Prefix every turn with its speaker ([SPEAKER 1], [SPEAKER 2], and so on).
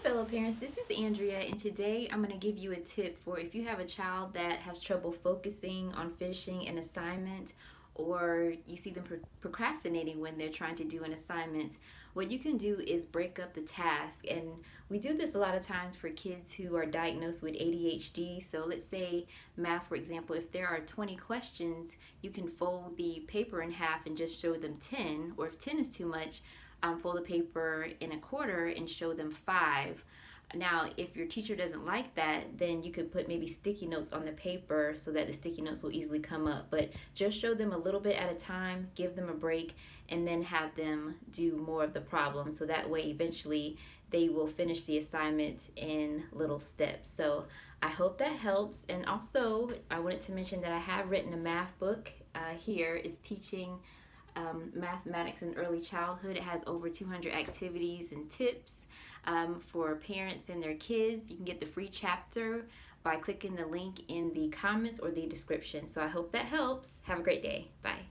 [SPEAKER 1] fellow parents, this is Andrea, and today I'm going to give you a tip for if you have a child that has trouble focusing on finishing an assignment or you see them procrastinating when they're trying to do an assignment. What you can do is break up the task, and we do this a lot of times for kids who are diagnosed with ADHD. So let's say math, for example, if there are 20 questions, you can fold the paper in half and just show them 10, or if 10 is too much, fold the paper in a quarter and show them 5. Now, if your teacher doesn't like that, then you could put maybe sticky notes on the paper so that the sticky notes will easily come up. But just show them a little bit at a time, give them a break, and then have them do more of the problem. So that way, eventually, they will finish the assignment in little steps. So I hope that helps. And also, I wanted to mention that I have written a math book. Here is teaching mathematics in early childhood. It has over 200 activities and tips for parents and their kids. You can get the free chapter by clicking the link in the comments or the description. So I hope that helps. Have a great day. Bye.